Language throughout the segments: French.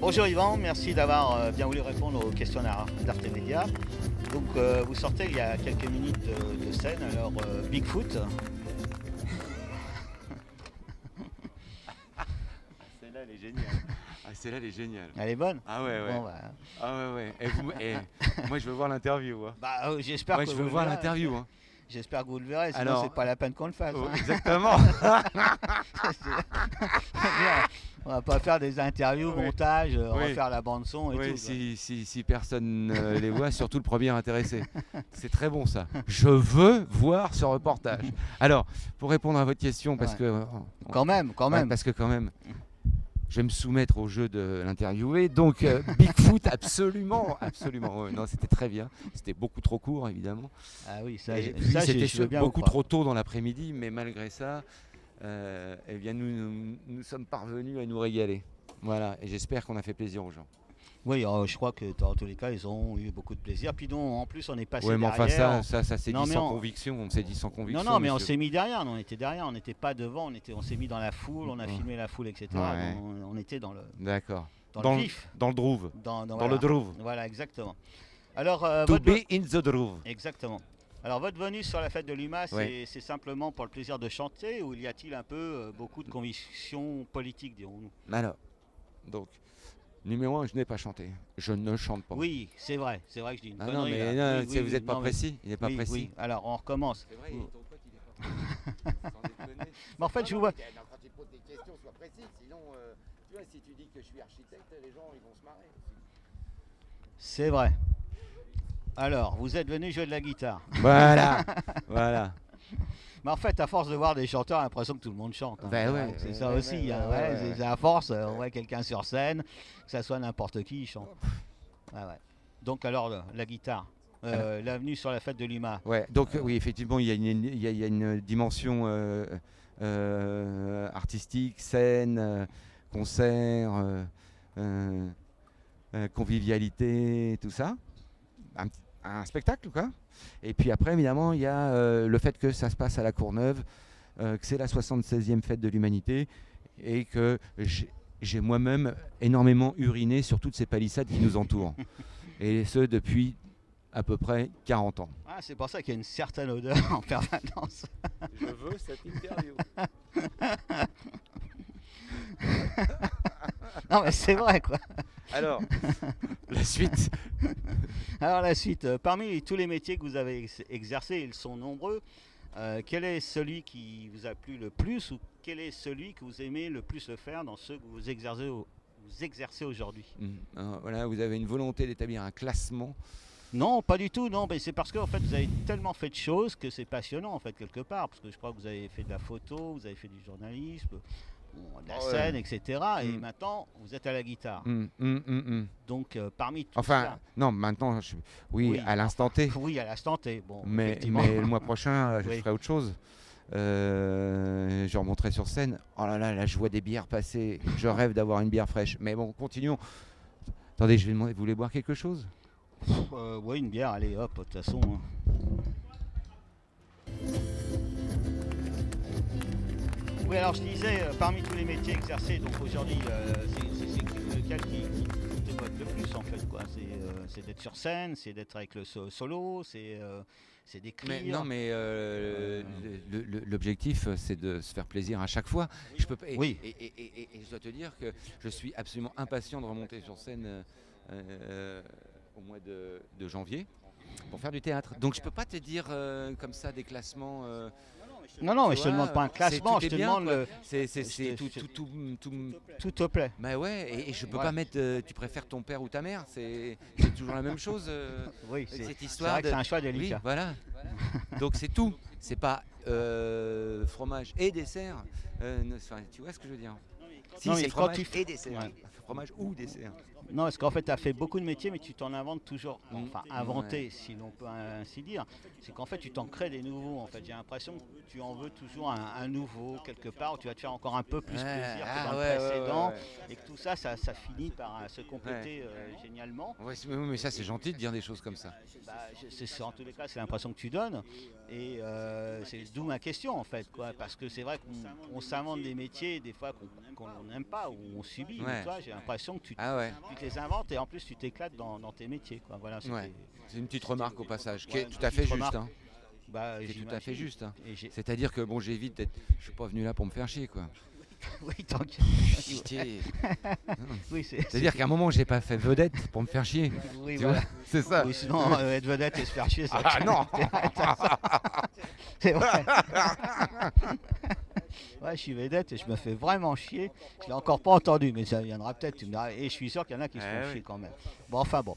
Bonjour Yvan, merci d'avoir bien voulu répondre aux questions d'Arte Média. Donc vous sortez il y a quelques minutes de scène, alors Bigfoot. Celle-là, elle est géniale. Ah, celle-là, elle est géniale. Elle est bonne? Ah ouais, ouais. Bon, bah, Ah ouais, ouais. Moi, je veux voir l'interview. Hein. bah, j'espère Moi, que je vous veux le voir verrez. l'interview. Hein. J'espère que vous le verrez, sinon Alors, c'est pas la peine qu'on le fasse. oh, Hein. exactement. On va pas faire des interviews, Oui. montage, Oui. refaire la bande son et Oui, tout. si personne ne les voit, surtout le premier intéressé. C'est très bon ça. Je veux voir ce reportage. Alors, pour répondre à votre question, parce Ouais. que Quand même, quand ouais, même. parce que quand même, je vais me soumettre au jeu de l'interviewer. Donc, Bigfoot, absolument, absolument. Ouais, non, c'était très bien. C'était beaucoup trop court, évidemment. Ah oui, ça, Et puis, ça c'était je veux bien vous beaucoup croire. trop tôt dans l'après-midi, mais malgré ça, eh bien, nous sommes parvenus à nous régaler. Voilà, et j'espère qu'on a fait plaisir aux gens. Oui, je crois que dans tous les cas, ils ont eu beaucoup de plaisir. Puis non, en plus, on est passé Ouais, mais enfin, derrière. ça s'est Non, dit mais sans on- conviction. On s'est dit sans conviction. Non, mais on monsieur. s'est mis derrière, on était derrière, on n'était pas devant, on s'est mis dans la foule, on a Ouais. filmé la foule, etc. Ouais. Donc, on était dans D'accord. le vif. Dans le Drouve. Dans Dans voilà. le Drouve. Voilà, exactement. Alors, To be in the Drouve. exactement. Alors, votre venue sur la fête de l'UMA, Ouais. c'est simplement pour le plaisir de chanter ou y a-t-il un peu beaucoup de convictions politiques, dirons-nous? Alors, donc, numéro 1, je n'ai pas chanté. Je ne chante pas. Oui, c'est vrai que je dis une Ah non, connerie. mais là. non, Oui, c'est- oui, vous oui, n'êtes pas non, mais- précis. Il n'est pas oui, précis. oui. Alors, on recommence. C'est vrai, Ouh. ton pote, il est pas précis. Sans déconner. Mais en fait, je Non, vous vois. mais quand tu poses des questions, sois précis. Sinon, tu vois, si tu dis que je suis architecte, les gens, ils vont se marrer. C'est vrai. Alors, vous êtes venu jouer de la guitare. Voilà. Voilà. Mais en fait, à force de voir des chanteurs, on a l'impression que tout le monde chante. Hein. Ben ouais, C'est ouais, ça ouais, aussi. ouais, Hein, ouais, ouais, ouais, c'est à force, on voit quelqu'un sur scène, que ça soit n'importe qui, il chante. Ouais, ouais. Donc alors, la guitare. La venue sur la fête de l'UMA. Ouais, donc oui, effectivement, il y a une dimension artistique, scène, concert, convivialité, tout ça. Un spectacle, quoi. Et puis après, évidemment, il y a le fait que ça se passe à la Courneuve, que c'est la 76e fête de l'humanité, et que j'ai moi-même énormément uriné sur toutes ces palissades qui nous entourent. Et ce, depuis à peu près 40 ans. Ah, c'est pour ça qu'il y a une certaine odeur en permanence. Je veux cette interview. Non, mais c'est vrai, quoi. Alors, la suite. Alors, la suite. Parmi tous les métiers que vous avez exercés, ils sont nombreux. Quel est celui qui vous a plu le plus ou quel est celui que vous aimez le plus le faire dans ceux que vous exercez aujourd'hui? Voilà, vous avez une volonté d'établir un classement. Non, pas du tout, non, mais c'est parce que en fait, vous avez tellement fait de choses que c'est passionnant en fait quelque part, parce que je crois que vous avez fait de la photo, vous avez fait du journalisme, bon, de la Ouais. scène, etc. Et Mm. maintenant, vous êtes à la guitare. Hum. Donc parmi tout Enfin, cela, non, maintenant, oui, Oui, à l'instant T. oui, à l'instant T, bon, Mais effectivement. le mois prochain, je Oui. ferai autre chose. Je remonterai sur scène. Oh là là, je vois des bières passer. Je rêve d'avoir une bière fraîche. Mais bon, continuons. Attendez, je vais demander, vous voulez boire quelque chose? Ouais, une bière, allez, hop, de toute façon. Hein. Oui, alors je disais, parmi tous les métiers exercés, donc aujourd'hui, c'est lequel qui te botte le plus en fait, quoi. C'est d'être sur scène, c'est d'être avec le solo, c'est d'écrire. Mais non, mais l'objectif, c'est de se faire plaisir à chaque fois. Je peux pas, Oui. Et je dois te dire que je suis absolument impatient de remonter sur scène au mois de janvier pour faire du théâtre. Donc je peux pas te dire comme ça des classements. Non, mais tu je te vois, demande pas un classement, tout je est te bien, demande quoi. le. C'est je- tout, je- tout. Tout te plaît. Bah ouais, et je peux Ouais. pas mettre. Tu préfères ton père ou ta mère, c'est toujours la même chose. Oui, Cette c'est histoire vrai que de- c'est un choix Oui, délicat. voilà. Donc c'est tout. C'est pas fromage et dessert. Enfin, tu vois ce que je veux dire? Si, Non, mais c'est quand fromage tu- et dessert. Ouais. Fromage ou dessert. Non, parce qu'en fait, tu as fait beaucoup de métiers, mais tu t'en inventes toujours. Enfin, Mm, inventer, ouais. si l'on peut ainsi dire. C'est qu'en fait, tu t'en crées des nouveaux. En fait, j'ai l'impression que tu en veux toujours un nouveau, quelque part, où tu vas te faire encore un peu plus Ouais, plaisir que ah dans ouais, le ouais, précédent. ouais. Et que tout ça, ça finit par se compléter génialement. Ouais, mais ça, c'est gentil de dire des choses comme ça. Bah, en tous les cas, c'est l'impression que tu donnes. Et c'est d'où ma question, en fait. Quoi, parce que c'est vrai qu'on s'invente des métiers, des fois, qu'on qu'on n'aime pas ou on subit. Ouais. Mais toi, j'ai l'impression que Ah ouais. tu te les inventes et en plus tu t'éclates dans tes métiers. Quoi. Voilà, Ouais. C'est une petite remarque au passage, qui Ouais, est une tout à petite fait juste. remarque. Hein. Bah, Qui est tout à fait j'imagine. juste. Hein. Et C'est-à-dire que bon, j'évite d'être. Je suis pas venu là pour me faire chier, quoi. oui, tant que... Chier. oui, C'est-à-dire qu'à un moment, j'ai pas fait vedette pour me faire chier. oui, Tu voilà. vois, c'est ça. Oui, sinon, être vedette et se faire chier, ça. Ah non. C'est vrai. Ouais, je suis vedette et je me fais vraiment chier. Je l'ai encore pas entendu, mais ça viendra peut-être. Tu me diras. Et je suis sûr qu'il y en a qui se font oui. chier quand même. Bon, enfin bon.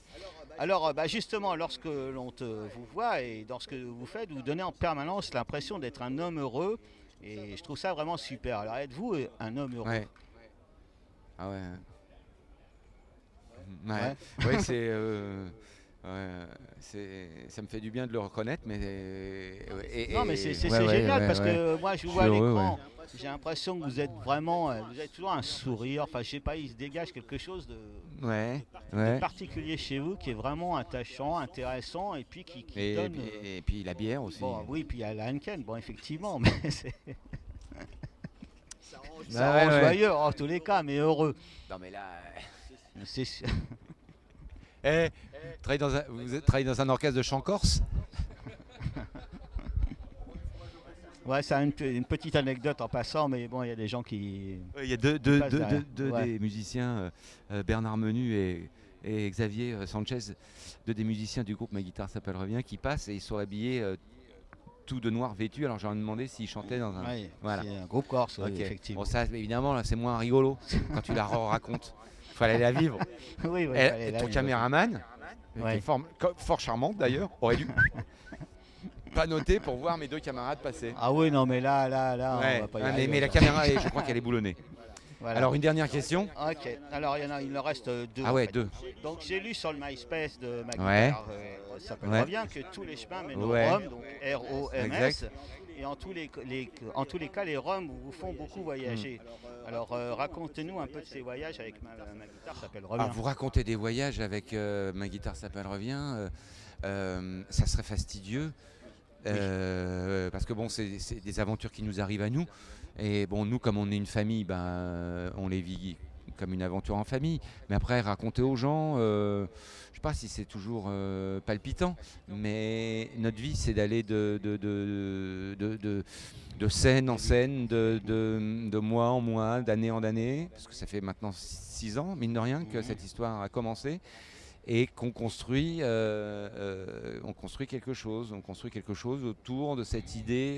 Alors, bah, justement, lorsque vous voit et dans ce que vous faites, vous donnez en permanence l'impression d'être un homme heureux. Et je trouve ça vraiment super. Alors, êtes-vous un homme heureux? Ouais. Ah ouais. Ouais. Ouais. Ouais, ça me fait du bien de le reconnaître, mais Non, mais c'est ouais, génial ouais, parce ouais. que moi, je vous Je vois à suis heureux, l'écran. J'ai l'impression que vous êtes vraiment, vous avez toujours un sourire. Enfin, je sais pas, il se dégage quelque chose de Ouais. particulier chez vous qui est vraiment attachant, intéressant et puis qui Et, donne. et puis la bière aussi. Bon, oui, puis il y a la Heineken, bon, effectivement, mais ça Bah ouais, rend ouais. joyeux en tous les cas, mais heureux. Non mais là. C'est sûr. Vous travaillez dans un orchestre de chant corse? Ouais, c'est une petite anecdote en passant, mais bon, il y a des gens qui. Il y a deux passe derrière. Ouais. des musiciens, Bernard Menu et Xavier Sanchez, deux des musiciens du groupe Ma Guitare s'appelle Revient, qui passent et ils sont habillés tout de noir vêtus. Alors j'ai demandé s'ils chantaient dans un. Ouais, Voilà. c'est un groupe corse, oui, Ok. effectivement. Bon, ça évidemment là, c'est moins rigolo quand tu la racontes. Il fallait la vivre. oui, oui, Et fallait la ton vivre. caméraman, qui Ouais. est fort charmante d'ailleurs, aurait dû pas noter pour voir mes deux camarades passer. Ah oui, non, mais là, Ouais. on va pas y Ah, arriver. mais la caméra, je crois qu'elle est boulonnée. Voilà. Alors une dernière question. Ok, alors il en reste deux. Ah en ouais, fait. deux. Donc j'ai lu sur le MySpace de ma Ouais. guitare, ça s'appelle Ouais. Revient, que tous les chemins mènent Ouais. au Rhum, donc R-O-M-S. Exact. Et en tous les cas, les Roms vous font beaucoup voyager. Alors racontez-nous un peu de ces voyages avec ma guitare, ça s'appelle Revient. Ah, vous racontez des voyages avec Ma Guitare s'appelle Revient, ça serait fastidieux. Parce que bon, c'est des aventures qui nous arrivent à nous. Et bon, nous, comme on est une famille, on les vit comme une aventure en famille. Mais après, raconter aux gens, je sais pas si c'est toujours palpitant, mais notre vie, c'est d'aller de scène en scène, de mois en mois, d'année en année, parce que ça fait maintenant 6 ans, mine de rien, que cette histoire a commencé. Et qu'on construit, quelque chose. On construit quelque chose autour de cette idée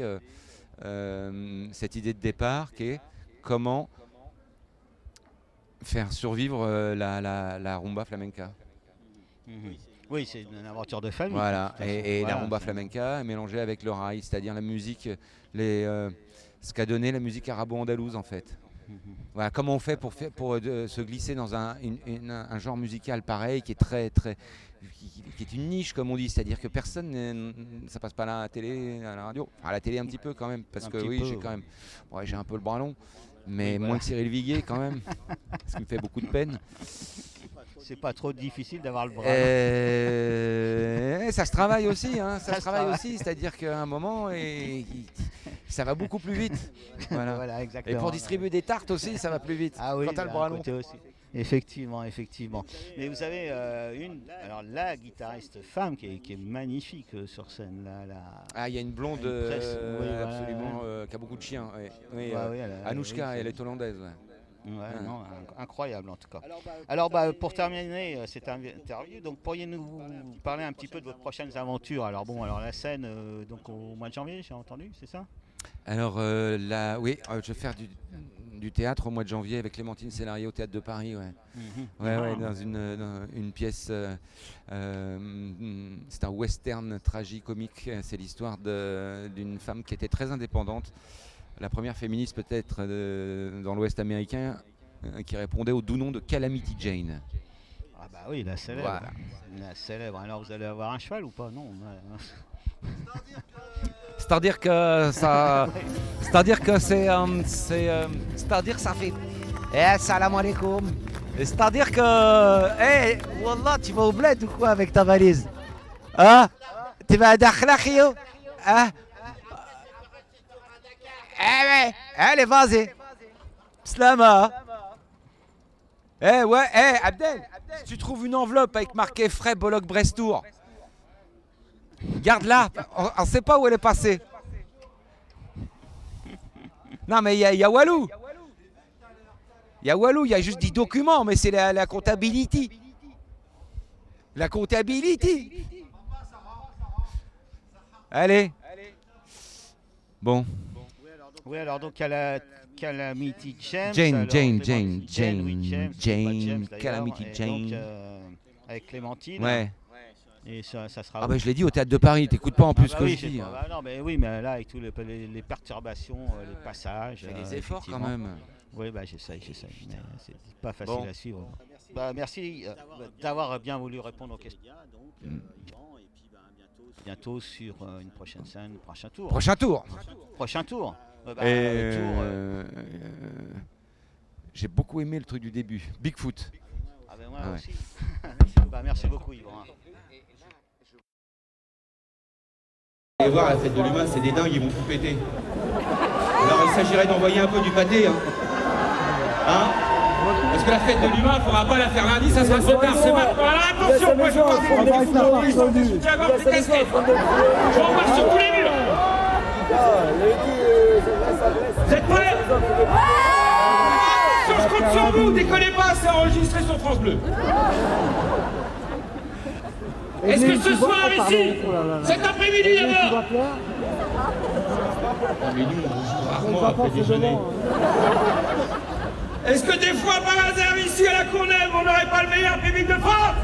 de départ qui est comment faire survivre la rumba flamenca. Mhm. Oui, c'est une aventure de famille. Voilà. de toute façon. Et Voilà, la rumba c'est- flamenca est mélangée avec le rail, c'est-à-dire la musique, ce qu'a donné la musique arabo-andalouse en fait. Mhm. Voilà, comment on fait pour se glisser dans un genre musical pareil qui est qui est une niche comme on dit, c'est-à-dire que ça passe pas là à la télé, à la radio, enfin à la télé un petit peu quand même, parce Un que petit oui, peu, j'ai ouais. quand même, ouais, j'ai un peu le bras long, mais Oui, moins voilà. que Cyril Viguier quand même, ce qui me fait beaucoup de peine. C'est pas trop difficile d'avoir le bras. Ça se travaille aussi, hein, Ça se se travaille travaille. aussi, c'est-à-dire qu'à un moment, ça va beaucoup plus vite. Voilà. Voilà, Et exactement. pour distribuer des tartes aussi, ça va plus vite. Ah oui, quand t'as le d'un bras long. côté aussi. Effectivement. Mais vous avez alors la guitariste femme qui est magnifique sur scène. Ah, il y a une blonde Une presse, oui, voilà, absolument qui a beaucoup de chiens. Ouais. Oui, Ouais, oui, Anouchka, oui, elle est hollandaise. Ouais. Ouais, non, incroyable en tout cas. Alors pour terminer cette interview, donc pourriez-nous parler un petit peu de vos prochaines aventures? Alors la scène donc au mois de janvier, j'ai entendu, c'est ça? Alors oui, je vais faire du théâtre au mois de janvier avec Clémentine Célarié au Théâtre de Paris. Ouais. Ouais, dans une pièce, c'est un western tragicomique. C'est l'histoire d'une femme qui était très indépendante, la première féministe peut-être dans l'Ouest américain, qui répondait au doux nom de Calamity Jane. Ah bah oui, la célèbre. Voilà. La célèbre. Alors vous allez avoir un cheval ou pas? Non. C'est-à-dire que ça, c'est-à-dire que c'est-à-dire que ça fait. Salam alaikum. C'est-à-dire que, wallah, tu vas au bled ou quoi avec ta valise? Hein? Tu vas à Dakhla, Khio? Hein? Ouais, allez, vas-y. Slama. Eh ouais, Abdel, si tu trouves une enveloppe avec marqué frais Bollock-Brestour, garde-la, on ne sait pas où elle est passée. Non mais il y a Walou. Il y a Walou, il y a juste 10 documents, mais c'est la comptabilité. La comptabilité. Allez. Bon. Oui, alors donc il y a la Calamity James. Jane, d'ailleurs, Calamity et Jane. donc, avec Clémentine. Ouais. Et ça sera. Ah bah je l'ai dit au Théâtre de Paris, t'écoutes pas en plus que oui, je dis. pas, non, mais oui, mais là avec tous les perturbations, les passages. Fais des efforts quand effectivement. même. Oui, bah j'essaye, mais c'est pas facile Bon. à suivre. Bah, merci d'avoir bien voulu répondre aux questions. Donc, et puis bientôt sur une prochaine scène, prochain tour. Prochain tour. Prochain tour. J'ai beaucoup aimé le truc du début, Bigfoot. Ah ben moi Ah ouais. aussi. Merci beaucoup Yvan. Allez voir la fête de l'humain, c'est des dingues, ils vont tout péter. Alors il s'agirait d'envoyer un peu du pâté, hein. Parce que la fête de l'humain, il ne faudra pas la faire lundi, ça sera trop tard, c'est maintenant. Alors attention, moi je parle des soutiens à gorge, des casquettes. Je renvoie sur tous les murs. Vous êtes prêts? Je compte sur vous, déconnez pas, c'est enregistré sur France Bleu. Est-ce que ce soir ici, cet après-midi d'abord, mais nous on joue rarement après déjeuner. Est-ce que des fois par hasard ici à la Courneuve on n'aurait pas le meilleur public de France?